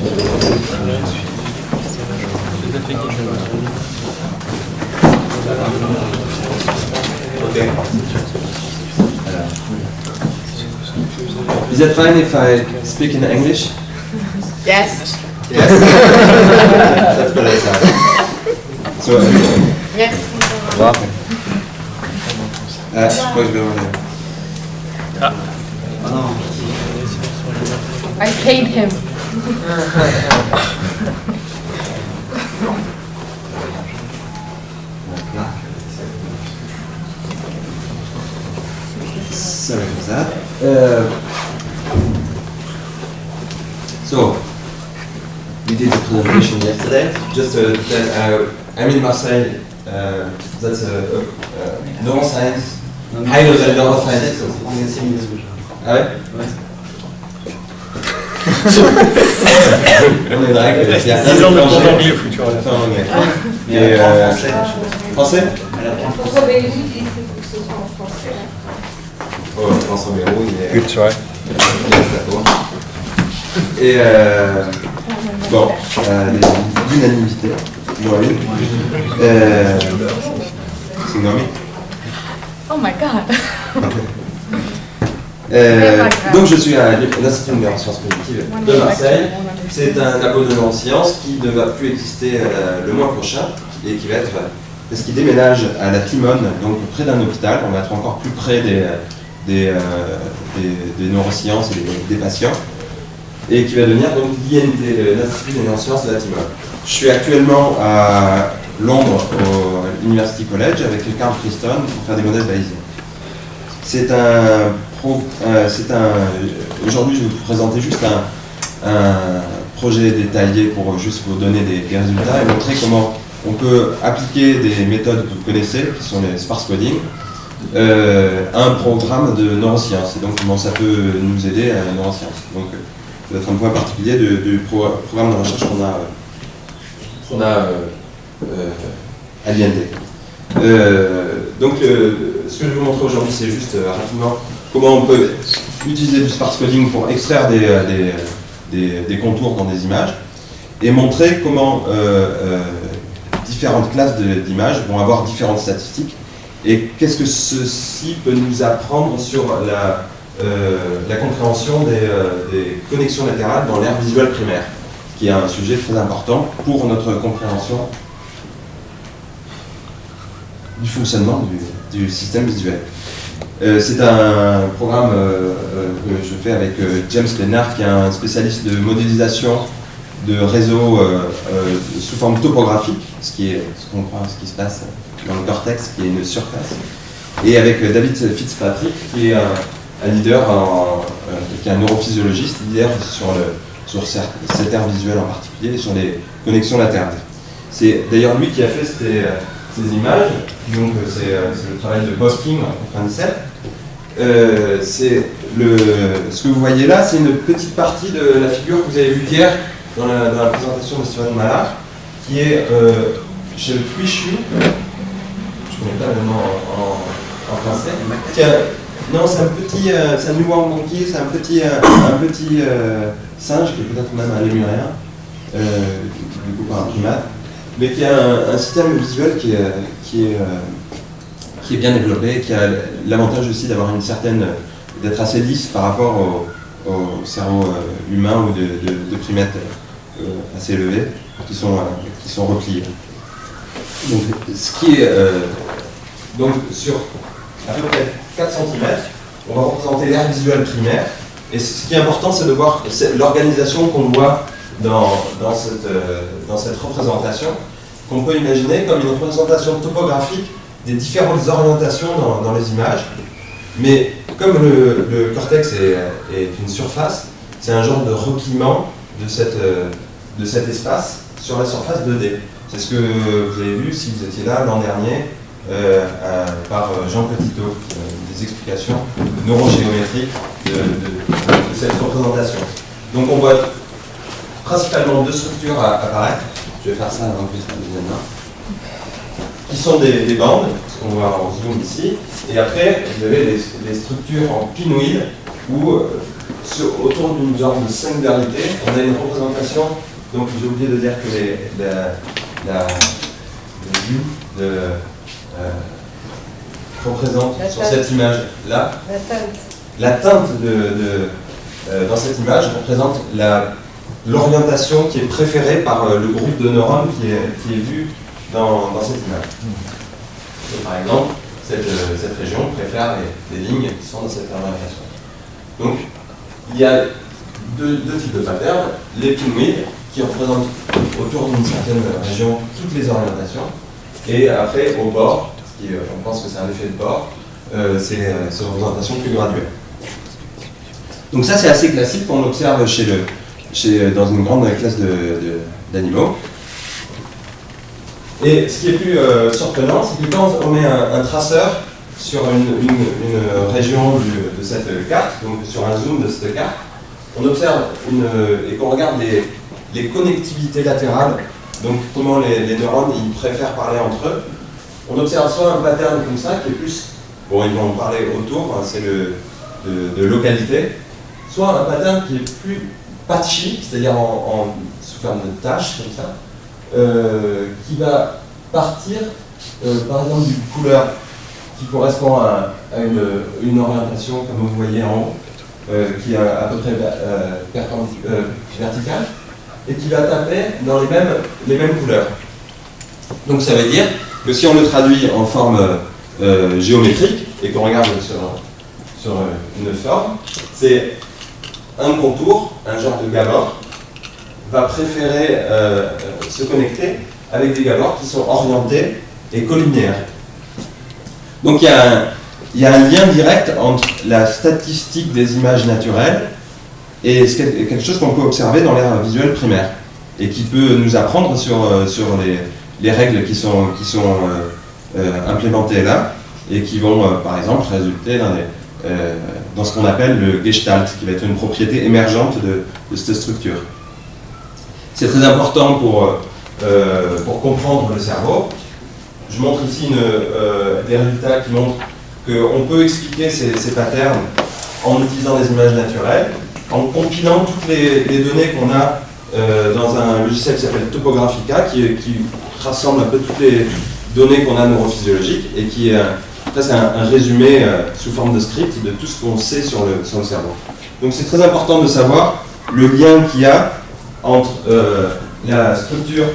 Okay. Is it fine if I speak in English? Yes. Yes. That's better. So. Yes. Wow. Je crois que je vais revenir. I hate him. Sorry for that. So, we did the presentation yesterday. Just that I'm in Marseille. That's a neuroscience, high-level neuroscience. Ah ouais? On est là, il y a 10 ans de cours d'anglais futur. Et français? François Bayrou, il dit qu'il faut que ce soit en français. Oh, François Bayrou, il est... Good try. Et bon, l'unanimité. Oui. C'est nommé. Oh my god. Donc je suis à l'Institut de neurosciences cognitives de Marseille. C'est un labo de neurosciences qui ne va plus exister le mois prochain et qui va être, parce qu'il déménage à la Timone, donc près d'un hôpital. On va être encore plus près des neurosciences et des patients, et qui va devenir donc l'INT, l'Institut des neurosciences de la Timone. Je suis actuellement à Londres, au University College, avec Carl Friston pour faire des modèles bayésiens. Aujourd'hui, je vais vous présenter juste un projet détaillé pour juste vous donner des résultats et montrer comment on peut appliquer des méthodes que vous connaissez, qui sont les sparse coding, à un programme de neurosciences. Et donc, comment ça peut nous aider à la neuroscience. Donc, ça va être un point particulier du programme de recherche qu'on a à l'INT. Donc, ce que je vais vous montrer aujourd'hui, c'est juste rapidement comment on peut utiliser du sparse coding pour extraire des contours dans des images et montrer comment différentes classes d'images vont avoir différentes statistiques et qu'est-ce que ceci peut nous apprendre sur la compréhension des connexions latérales dans l'aire visuelle primaire, qui est un sujet très important pour notre compréhension du fonctionnement du système visuel. C'est un programme que je fais avec James Lennart, qui est un spécialiste de modélisation de réseaux sous forme topographique, ce qu'on croit ce qui se passe dans le cortex, qui est une surface, et avec David Fitzpatrick, qui est un leader, qui est un neurophysiologiste, leader sur cette aire visuelle en particulier, et sur les connexions latérales. C'est d'ailleurs lui qui a fait ces images, donc c'est le travail de Bosking en 1997. Ce que vous voyez là, c'est une petite partie de la figure que vous avez vue hier dans la présentation de Stéphane Mallard, qui est chez le Twishu, je ne connais pas le nom en français, non, c'est un petit, c'est un Newborn Monkey, c'est un petit singe qui est peut-être même un lémurien, du coup par un primate, mais qui a un système visuel qui est bien développé, qui a l'avantage aussi d'avoir d'être assez lisse par rapport au cerveau humain ou de primates assez élevés, qui sont repliés. Donc, ce qui est donc sur à peu près 4 cm, on va représenter l'aire visuelle primaire, et ce qui est important, c'est de voir l'organisation qu'on voit dans cette représentation, qu'on peut imaginer comme une représentation topographique des différentes orientations dans les images. Mais comme le cortex est une surface, c'est un genre de repliement de cet espace sur la surface 2D. C'est ce que vous avez vu si vous étiez là l'an dernier par Jean Petitot, des explications neurogéométriques de cette représentation. Donc on voit principalement deux structures apparaître. Je vais faire ça avant que je vienne là. Qui sont des bandes, ce qu'on voit en zoom ici. Et après, vous avez les structures en pinoïdes où autour d'une genre de singularité, on a une représentation. Donc j'ai oublié de dire que le vue représente sur cette image-là, la teinte dans cette image représente l'orientation qui est préférée par le groupe de neurones qui est vu dans cette image. Et par exemple, cette région préfère les lignes qui sont dans cette orientation. Donc, il y a deux types de patterns. Les pinwheels, qui représentent autour d'une certaine région toutes les orientations. Et après, au bord, on pense que c'est un effet de bord, c'est une représentation plus graduelle. Donc ça, c'est assez classique qu'on observe dans une grande classe d'animaux. Et ce qui est plus surprenant, c'est que quand on met un traceur sur une région de cette carte, donc sur un zoom de cette carte, on observe et qu'on regarde les connectivités latérales, donc comment les neurones ils préfèrent parler entre eux, on observe soit un pattern comme ça, qui est plus, bon ils vont parler autour, hein, c'est de localité, soit un pattern qui est plus patchy, c'est-à-dire sous forme de tâches comme ça, qui va partir par exemple d'une couleur qui correspond à une orientation comme vous voyez en haut, qui est à peu près verticale, et qui va taper dans les mêmes couleurs. Donc ça veut dire que si on le traduit en forme géométrique, et qu'on regarde sur une forme, c'est un contour, un genre de gabord, va préférer se connecter avec des gabords qui sont orientés et collinéaires. Donc il y a un lien direct entre la statistique des images naturelles et quelque chose qu'on peut observer dans l'ère visuelle primaire et qui peut nous apprendre sur les règles qui sont implémentées là et qui vont par exemple résulter dans ce qu'on appelle le gestalt, qui va être une propriété émergente de cette structure. C'est très important pour comprendre le cerveau. Je montre ici des résultats qui montrent qu'on peut expliquer ces patterns en utilisant des images naturelles, en compilant toutes les données qu'on a dans un logiciel qui s'appelle Topographica, qui rassemble un peu toutes les données qu'on a neurophysiologiques et qui est presque un résumé sous forme de script de tout ce qu'on sait sur le cerveau. Donc c'est très important de savoir le lien qu'il y a entre la structure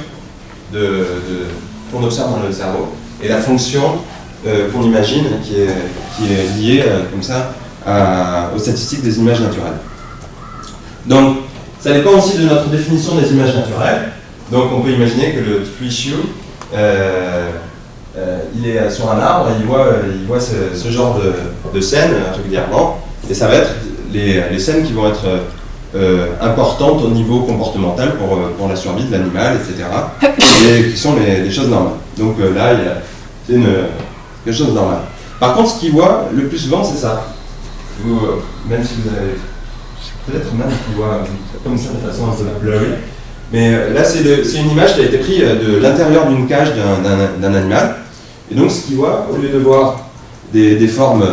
qu'on observe dans le cerveau et la fonction qu'on imagine qui est liée comme ça aux statistiques des images naturelles. Donc ça dépend aussi de notre définition des images naturelles. Donc on peut imaginer que le tree issue il est sur un arbre et il voit ce genre de scène régulièrement, et ça va être les scènes qui vont être importantes au niveau comportemental pour la survie de l'animal, etc. Et qui sont les choses normales. Donc là, c'est quelque chose de normal. Par contre, ce qu'il voit le plus souvent, c'est ça. Même si vous avez peut-être même qui voit comme ça de façon un peu blurry, mais là, c'est une image qui a été prise de l'intérieur d'une cage d'un animal. Et donc, ce qu'il voit, au lieu de voir des formes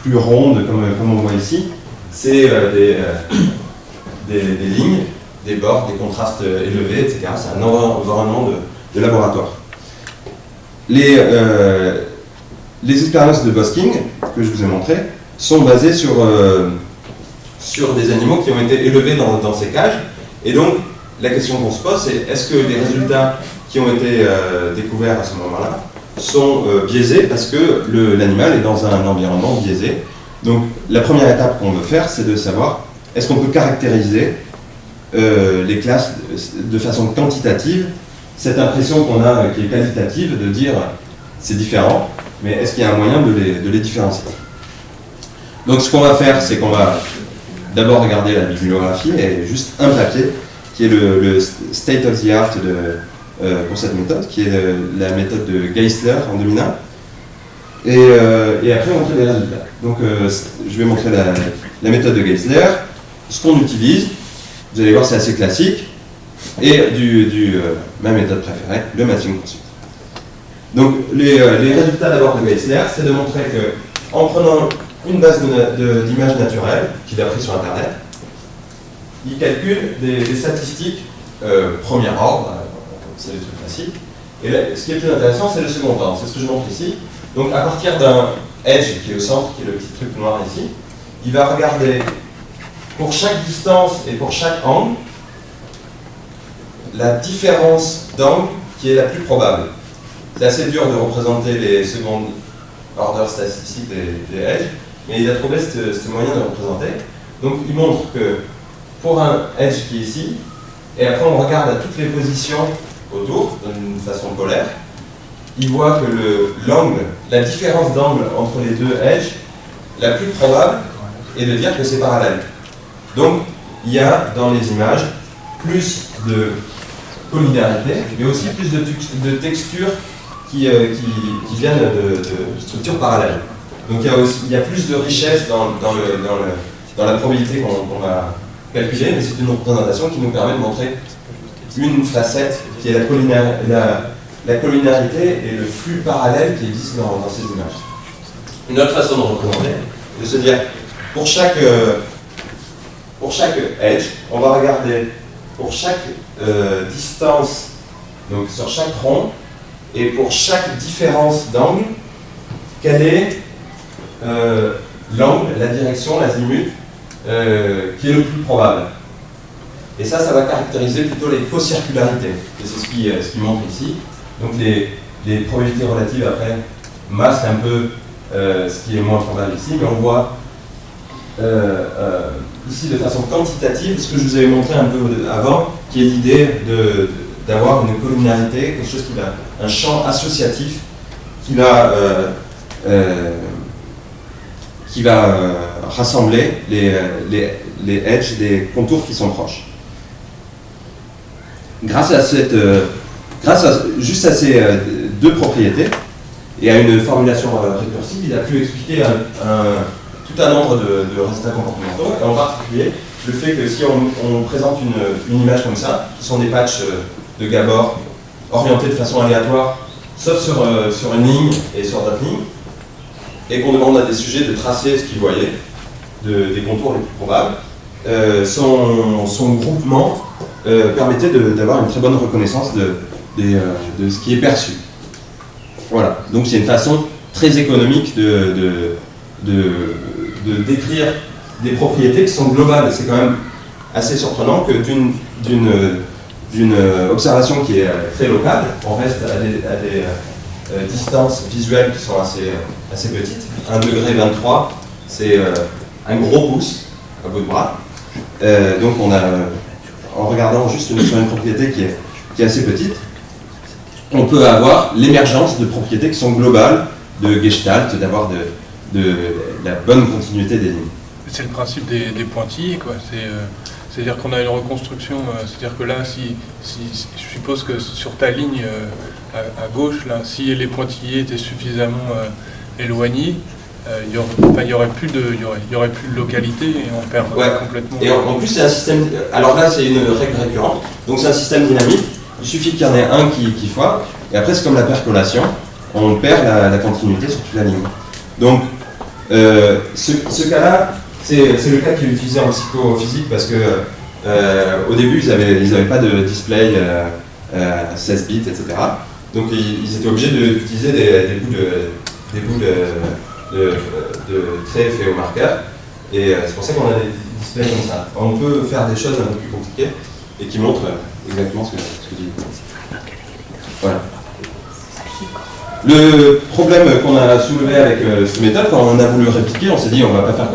plus rondes, comme on voit ici, c'est des lignes, des bords, des contrastes élevés, etc. C'est un environnement de laboratoire. Les expériences de busking, que je vous ai montrées, sont basées sur des animaux qui ont été élevés dans ces cages. Et donc, la question qu'on se pose, c'est est-ce que les résultats qui ont été découverts à ce moment-là sont biaisés parce que l'animal est dans un environnement biaisé. Donc la première étape qu'on veut faire, c'est de savoir est-ce qu'on peut caractériser les classes de façon quantitative, cette impression qu'on a qui est qualitative de dire c'est différent, mais est-ce qu'il y a un moyen de les différencier. Donc ce qu'on va faire, c'est qu'on va d'abord regarder la bibliographie et juste un papier qui est le state of the art pour cette méthode, qui est la méthode de Geisler en 2001. Et après, montrer les résultats. Donc, je vais montrer la méthode de Geisler, ce qu'on utilise. Vous allez voir, c'est assez classique. Et ma méthode préférée, le matching concept. Donc, les résultats d'abord de Geisler, c'est de montrer qu'en prenant une base d'images naturelles, qu'il a pris sur Internet, il calcule des statistiques premier ordre, c'est les trucs classiques. Et là, ce qui est plus intéressant, c'est le second ordre, c'est ce que je montre ici. Donc à partir d'un edge qui est au centre, qui est le petit truc noir ici, il va regarder pour chaque distance et pour chaque angle la différence d'angle qui est la plus probable. C'est assez dur de représenter les second order statistiques des edge, mais il a trouvé ce moyen de représenter. Donc il montre que pour un edge qui est ici, et après on regarde à toutes les positions autour, d'une façon polaire, il voit que l'angle, la différence d'angle entre les deux edges, la plus probable est de dire que c'est parallèle. Donc il y a dans les images plus de collinéarité, mais aussi plus de textures qui viennent de structures parallèles. Donc il y a plus de richesse dans la probabilité qu'on va calculer, mais c'est une représentation qui nous permet de montrer une facette qui est la collinéarité et le flux parallèle qui existe dans ces images. Une autre façon de représenter, de se dire, pour chaque edge, on va regarder pour chaque distance, donc sur chaque rond, et pour chaque différence d'angle, quel est l'angle, la direction, l'azimut, qui est le plus probable. Et ça va caractériser plutôt les co-circularités. Et c'est ce qui montre ici. Donc les probabilités relatives, après, masquent un peu ce qui est moins probable ici, mais on voit ici de façon quantitative ce que je vous avais montré un peu avant, qui est l'idée d'avoir une collinéarité, quelque chose qui va, un champ associatif qui va rassembler les edges des contours qui sont proches. Grâce à juste à ces deux propriétés et à une formulation récursive, il a pu expliquer tout un nombre de résultats comportementaux, et en particulier le fait que si on présente une image comme ça, qui sont des patchs de Gabor orientés de façon aléatoire, sauf sur une ligne et sur d'autres lignes, et qu'on demande à des sujets de tracer ce qu'ils voyaient, des contours les plus probables, son groupement permettait d'avoir une très bonne reconnaissance de ce qui est perçu. Voilà, donc c'est une façon très économique de décrire des propriétés qui sont globales. C'est quand même assez surprenant que d'une observation qui est très locale, on reste à des distances visuelles qui sont assez petites. 1,23 degré, c'est un gros pouce à bout de bras. Donc en regardant juste sur une propriété qui est assez petite, on peut avoir l'émergence de propriétés qui sont globales, de gestalt, d'avoir de la bonne continuité des lignes. C'est le principe des pointillés, quoi. C'est-à-dire qu'on a une reconstruction, c'est-à-dire que là, si je suppose que sur ta ligne à gauche, là, si les pointillés étaient suffisamment éloignés, il y aurait plus de localité et on perdrait complètement. Et en plus, c'est un système. Alors là, c'est une règle récurrente. Donc c'est un système dynamique. Il suffit qu'il y en ait un qui foire, et après c'est comme la percolation, on perd la continuité sur toute la ligne. Donc ce cas-là, c'est le cas qui est utilisé en psychophysique parce que au début ils avaient pas de display 16 bits, etc. Donc ils étaient obligés d'utiliser des bouts de traits faits au marqueur, et c'est pour ça qu'on a des displays comme ça. On peut faire des choses un peu plus compliquées et qui montrent exactement ce que tu dis. Voilà. Le problème qu'on a soulevé avec cette méthode, quand on a voulu répliquer, on s'est dit on va pas faire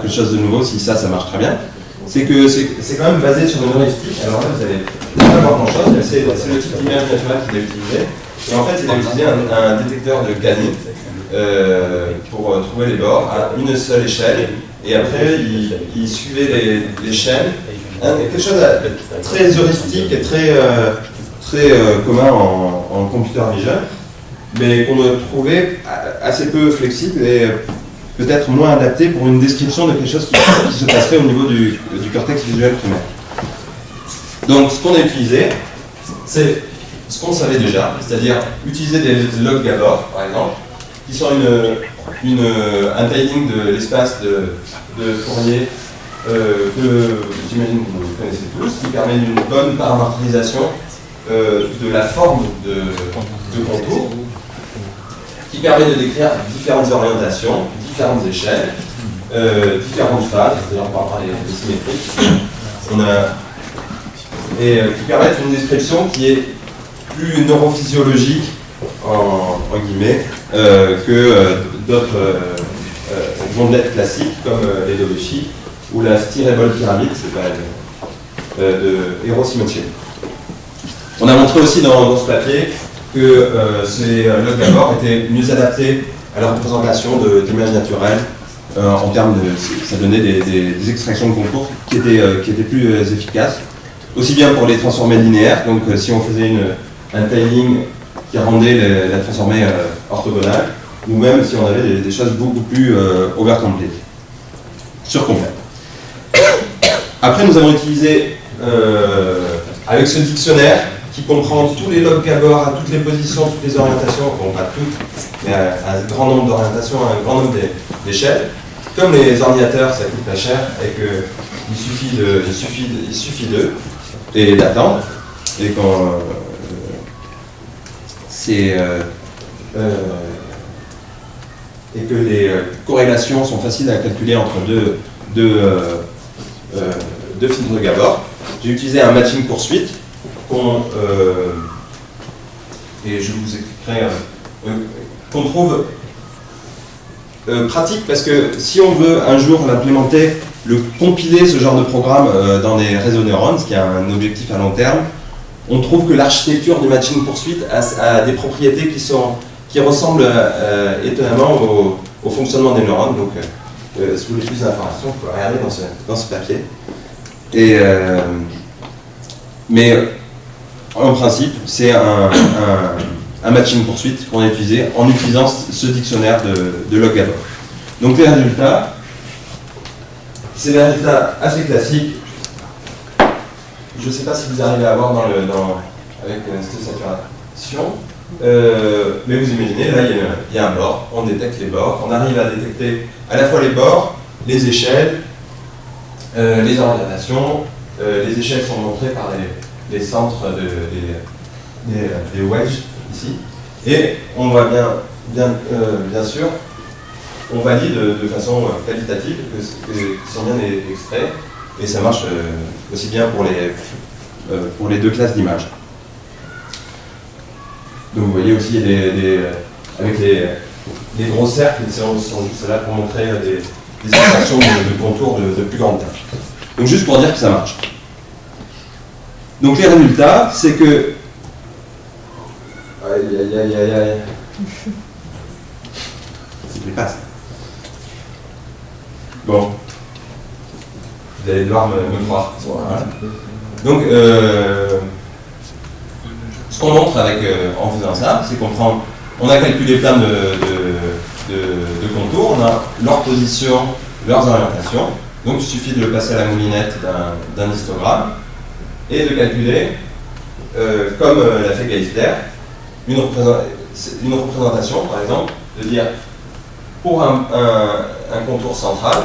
quelque chose de nouveau si ça marche très bien. C'est que c'est quand même basé sur une heuristique. Alors là, vous allez pas voir grand chose, mais c'est le type d'image naturelle qu'il a utilisé. Et en fait, il a utilisé un détecteur de Gani pour trouver les bords à une seule échelle. Et après, il suivait les chaînes. Quelque chose de très heuristique et très commun en computer vision, mais qu'on a trouvé assez peu flexible et peut-être moins adapté pour une description de quelque chose qui se passerait au niveau du cortex visuel primaire. Donc ce qu'on a utilisé, c'est ce qu'on savait déjà, c'est-à-dire utiliser des logs Gabor, par exemple, qui sont un tiling de l'espace de Fourier que j'imagine que vous connaissez tous, qui permet d'une bonne paramétrisation de la forme de contour, qui permet de décrire différentes orientations, différentes échelles, différentes phases, c'est-à-dire on parlera des symétriques, et qui permettent une description qui est plus neurophysiologique, en guillemets, que d'autres gondelettes classiques comme les Dobechi ou la Stirable Pyramide, c'est pas de Eero Simontiel. On a montré aussi dans ce papier que ces logs d'abord étaient mieux adaptés à la représentation d'images naturelles. En termes de, ça donnait des extractions de contours qui étaient plus efficaces, aussi bien pour les transformés linéaires, donc si on faisait un tiling qui rendait la transformée orthogonale, ou même si on avait des choses beaucoup plus overcomplete, surcomplètes. Après, nous avons utilisé, avec ce dictionnaire, qui comprend tous les logs Gabor à toutes les positions, toutes les orientations, bon pas toutes, mais à un grand nombre d'orientations, à un grand nombre d'échelles. Comme les ordinateurs, ça coûte pas cher, et qu'il suffit d'eux, et d'attendre, et quand et que les corrélations sont faciles à calculer entre deux filtres de Gabor. J'ai utilisé un matching poursuite et je vous expliquerai qu'on trouve pratique parce que si on veut un jour l'implémenter, compiler ce genre de programme dans des réseaux neurones, ce qui est un objectif à long terme, on trouve que l'architecture du matching poursuite a des propriétés qui ressemblent étonnamment au fonctionnement des neurones. Donc, si vous voulez plus d'informations, vous pouvez regarder dans ce papier. Mais en principe, c'est un matching poursuite qu'on a utilisé en utilisant ce dictionnaire de log Gabor. Donc les résultats, c'est des résultats assez classiques. Je ne sais pas si vous arrivez à voir avec cette saturation, mais vous imaginez, là il y a un bord, on détecte les bords, on arrive à détecter à la fois les bords, les échelles, les orientations, les échelles sont montrées par les centres des wedges ici, et on voit bien sûr, on valide de façon qualitative qu'ils sont bien extraits, et ça marche aussi bien pour les deux classes d'images. Donc vous voyez aussi avec les gros cercles, c'est là pour montrer des extractions de contours de plus grande taille. Donc juste pour dire que ça marche. Donc les résultats, c'est que... Aïe. C'est pas ça. Bon. Vous allez devoir me croire. Voilà. Donc, ce qu'on montre en faisant ça, c'est on a calculé plein de contours, on a leur position, leurs orientations. Donc il suffit de le passer à la moulinette d'un histogramme et de calculer, comme l'a fait Geisler, une représentation, par exemple, de dire pour un contour central,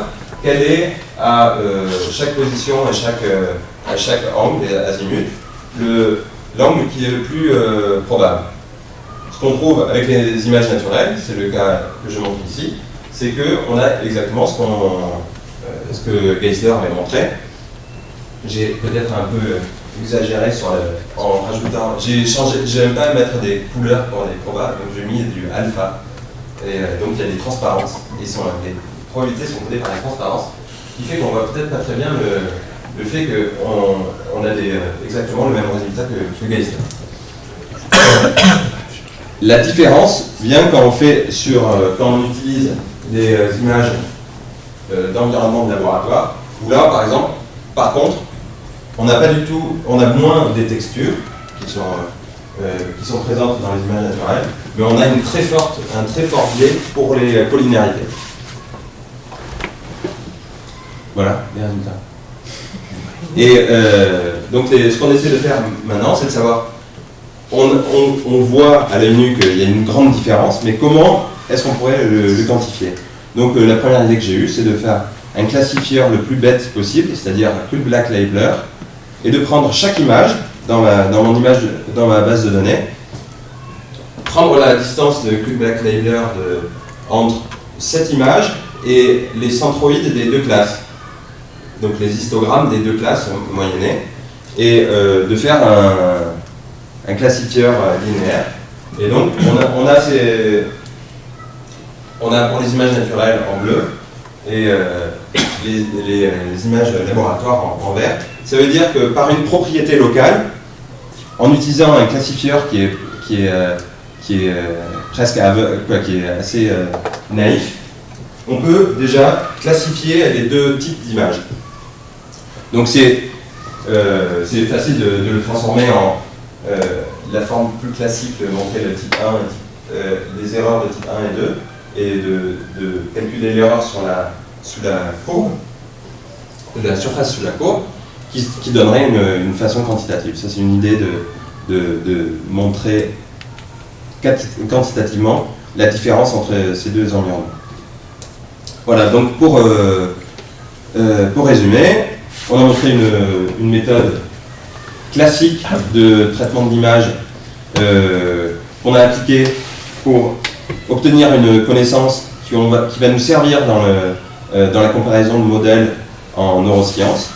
quel est à chaque position, à chaque angle et azimut, l'angle qui est le plus probable. Ce qu'on trouve avec les images naturelles, c'est le cas que je montre ici, c'est qu'on a exactement ce que Geisler avait montré. J'ai peut-être un peu exagéré en rajoutant. J'aime pas mettre des couleurs pour les probables, donc j'ai mis du alpha. Et donc il y a des transparences. Les probabilités sont codées par la transparence, ce qui fait qu'on voit peut-être pas très bien le fait qu'on a exactement le même résultat que Geisler. La différence vient quand on utilise des images d'environnement de laboratoire, où là, par contre, on a moins des textures qui sont présentes dans les images naturelles, mais on a un très fort biais pour les collinéarités. Voilà les résultats. Et donc ce qu'on essaie de faire maintenant, c'est de savoir, on voit à l'œil nu qu'il y a une grande différence, mais comment est-ce qu'on pourrait le quantifier? Donc la première idée que j'ai eue, c'est de faire un classifieur le plus bête possible, c'est-à-dire que le black labeler, et de prendre chaque image dans ma base de données, prendre la distance de Quick Black Labeler entre cette image et les centroïdes des deux classes. Donc les histogrammes des deux classes sont moyennés, et de faire un classifieur linéaire. Et donc on a pour les images naturelles en bleu et les images laboratoires en vert. Ça veut dire que par une propriété locale, en utilisant un classifieur qui est presque aveugle, qui est assez naïf, on peut déjà classifier les deux types d'images. Donc c'est facile de le transformer en la forme plus classique de montrer le type 1, les erreurs de type 1 et 2, et de calculer l'erreur sous la courbe, de la surface sous la courbe, qui donnerait une façon quantitative. Ça, c'est une idée de montrer quantitativement la différence entre ces deux environnements. Voilà, donc pour résumer, on a montré une méthode classique de traitement d'image qu'on a appliquée pour obtenir une connaissance qui va nous servir dans la comparaison de modèles en neurosciences.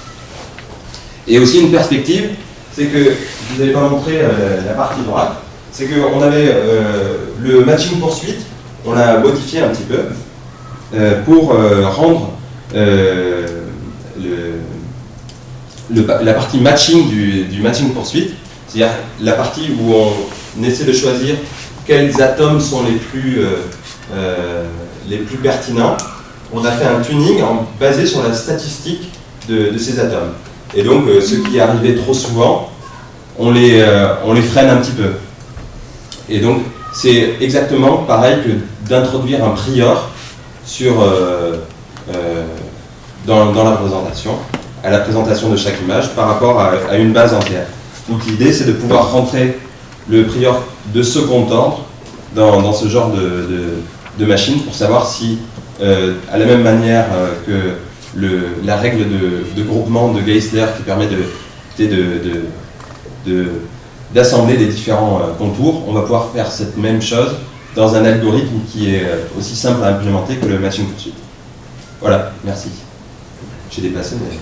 Et aussi une perspective, c'est que, je vous avais pas montré la partie droite, c'est qu'on avait le matching poursuite, on l'a modifié un petit peu pour rendre la partie matching du matching poursuite, c'est-à-dire la partie où on essaie de choisir quels atomes sont les plus pertinents. On a fait un tuning basé sur la statistique de ces atomes. Et donc, ce qui est arrivé trop souvent, on les freine un petit peu. Et donc, c'est exactement pareil que d'introduire un prior dans la présentation, à la présentation de chaque image par rapport à une base entière. Donc, l'idée, c'est de pouvoir rentrer le prior de second ordre dans ce genre de machine pour savoir si, à la même manière que la règle de groupement de Geisler qui permet d'assembler les différents contours, on va pouvoir faire cette même chose dans un algorithme qui est aussi simple à implémenter que le matching poursuite. Voilà, merci. J'ai dépassé, mais...